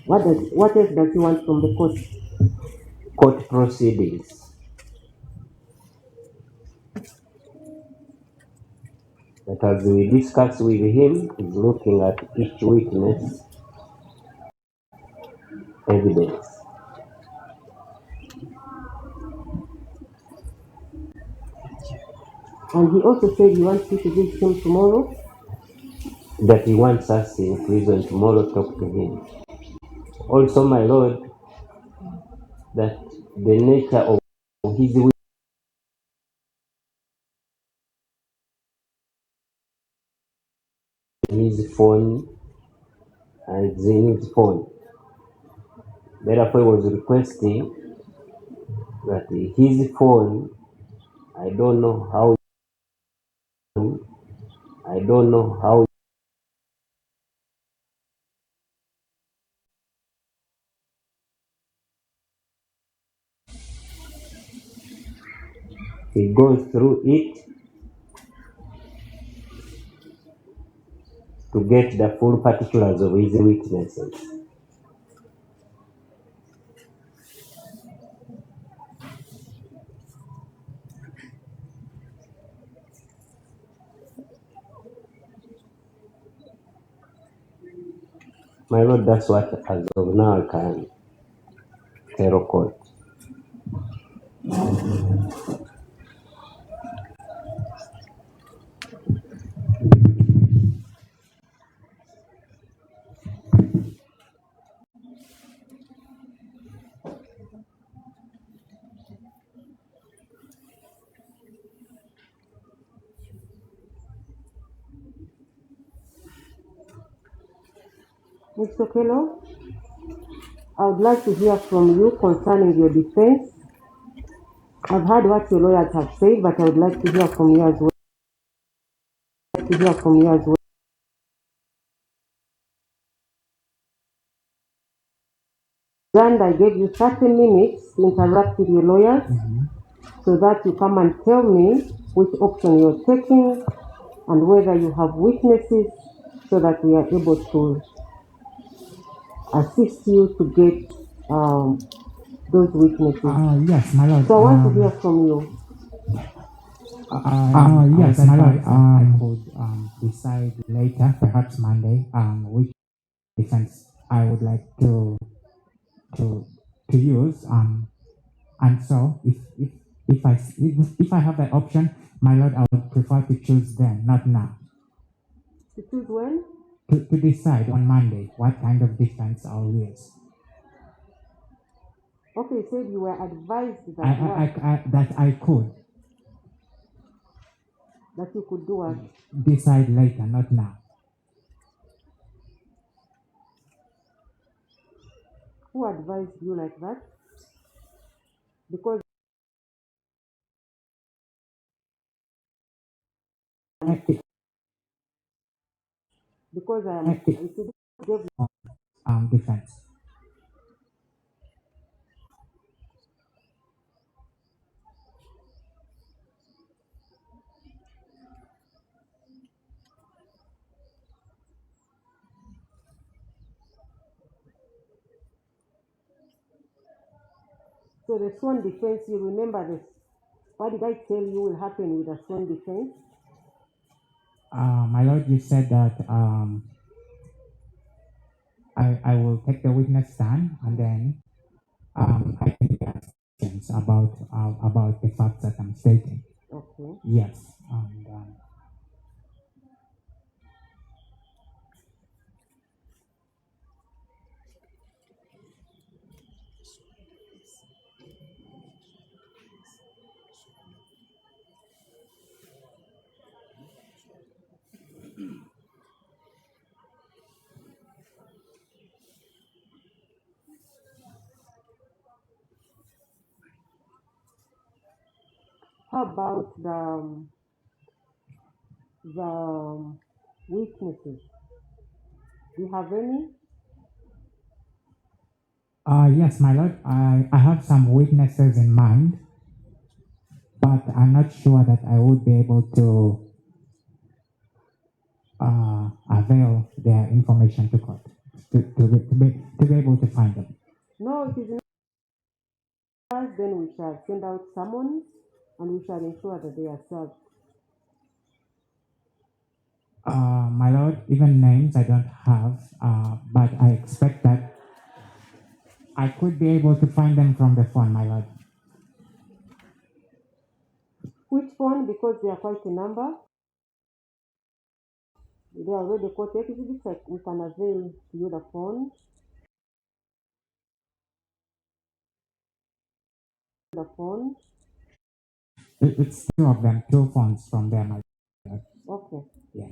What else does he want from the court? Court proceedings. That as we discuss with him, is looking at each witness evidence. And he also said he wants you to visit him tomorrow. That he wants us in prison tomorrow, talk to him. Also, my Lord, that the nature of his phone and it's in his phone. Therefore, he was requesting that his phone, I don't know how, I don't know how he goes through it to get the full particulars of his witnesses. My Lord, that's what as of now I can tell court. Mr. Okello, I would like to hear from you concerning your defense. I've heard what your lawyers have said, but I would like to hear from you as well. And I gave you 30 minutes to interact with your lawyers so that you come and tell me which option you're taking and whether you have witnesses so that we are able to assist you to get those witnesses. Yes, my lord. So I want to hear from you. Yes, my lord. I could decide later, perhaps Monday, which defense I would like to use. And so if I have an option, my lord, I would prefer to choose then, not now. To choose when? To decide on Monday what kind of defense I'll use. Okay, you said you were advised That I could that you could do what? decide later, not now. Who advised you like that? Because I am Defense. so the sworn defense, you remember this. What did I tell you will happen with the sworn defense? My lord, you said that I will take the witness stand and then I can ask questions about the facts that I'm stating. Okay. Yes, and How about the witnesses? Do you have any? yes, my lord, I have some witnesses in mind, but I'm not sure that I would be able to avail their information to court. to be able to find them. No, it is not. Then we shall send out summons and we shall ensure that they are served. My lord, even names I don't have, but I expect that I could be able to find them from the phone, my lord. Which phone? Because they are quite a number. They are already quote exhibits. Like we can avail to you the phone. The phone. It's two of them, two phones from them, my lord. Okay. Yeah.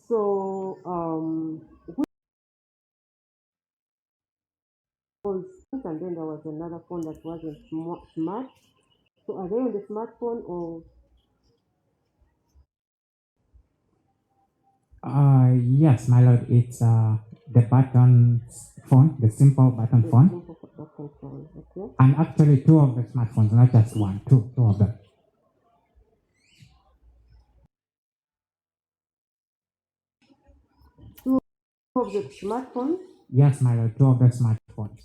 So which was, and then there was another phone that wasn't smart. So are they on the smartphone or? Yes, my lord. It's the button phone, the simple button phone, Phone, okay. and actually two of the smartphones, not just one, two of them. Two of the smartphones. Yes, my lord, two of the smartphones.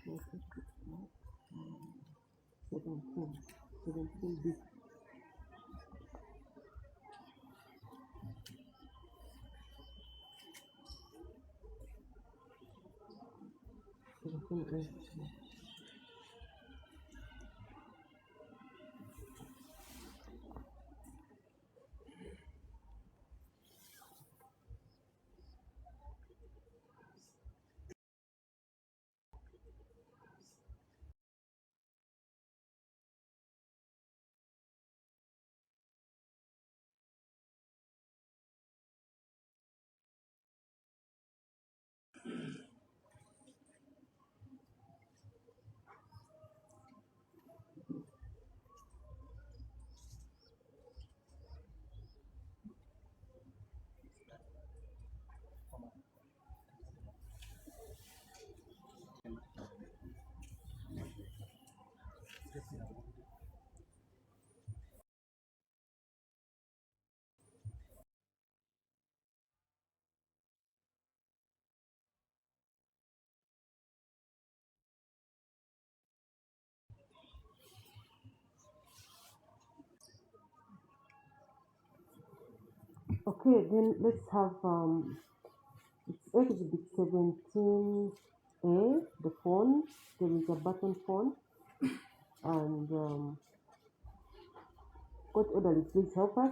Okay. 17 bits. Okay, then let's have it's exhibit 17A, the phone. There is a button phone. And court order, please help us.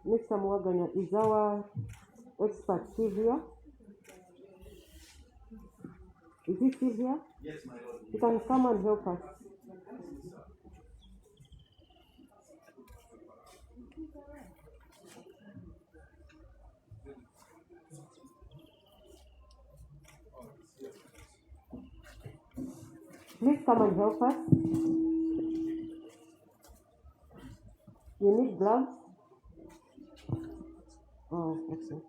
Mr. Mwaganya, is our expert still here? Is he still here? Yes, my lord. He can come and help us. Please come and help us. You need gloves? Oh, okay.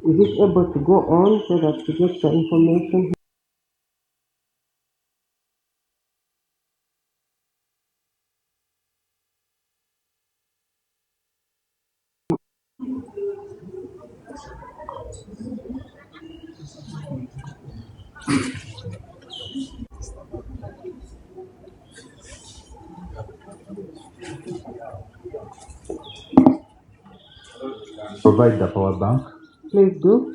Is it able to go on so that to get the information? Provide the power bank. Please do.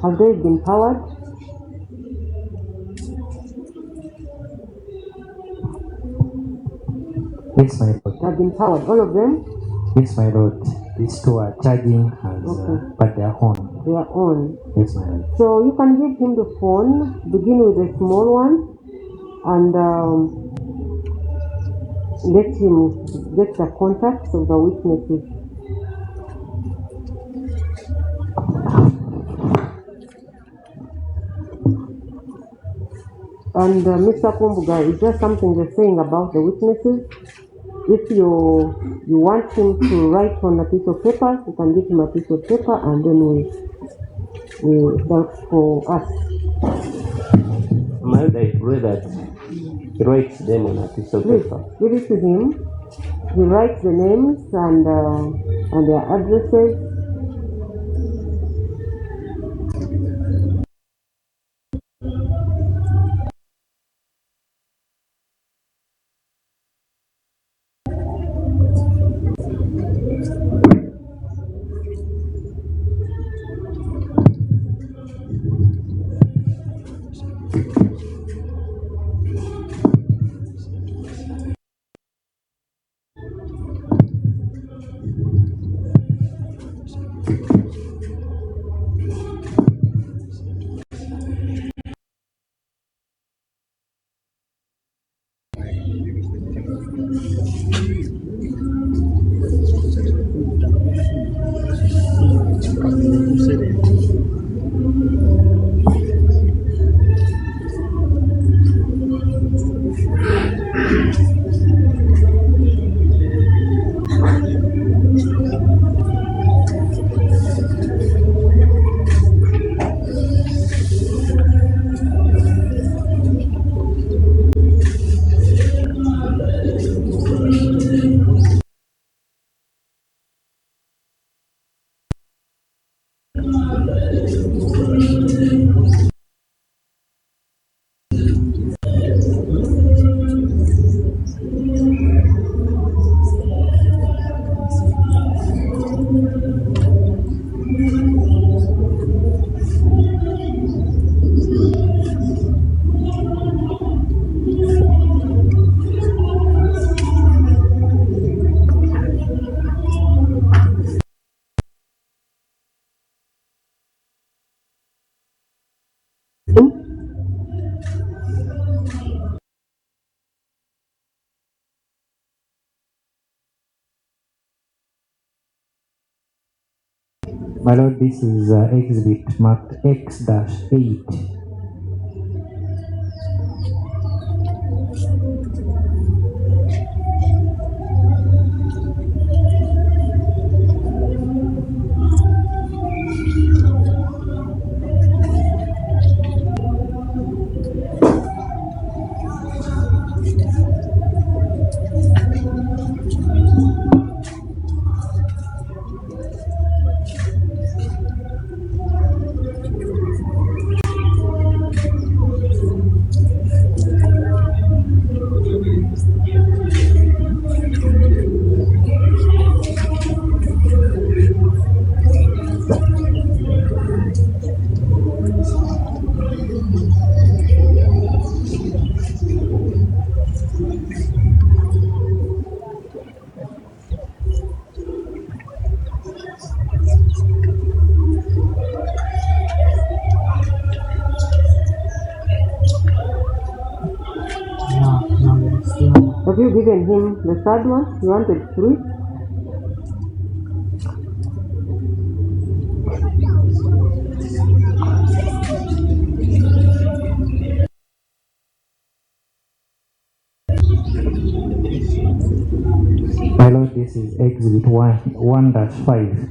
Have they been powered? Yes, my lord. Have been powered, all of them? Yes, my lord. These two are charging hands, Okay. but they are on. They are on. Yes, my lord. So you can give him the phone, begin with a small one, and let him get the contacts of the witnesses. And Mr. Kumbuga, is there something you're saying about the witnesses? If you want him to write on a piece of paper, you can give him a piece of paper, and then that's for us. My lord, I pray that he writes them on a piece of Please paper. give it to him. He writes the names and their addresses. My Lord, this is exhibit marked X-8. Have you given him the third one? You wanted 3? My Lord, this is exhibit 1-5.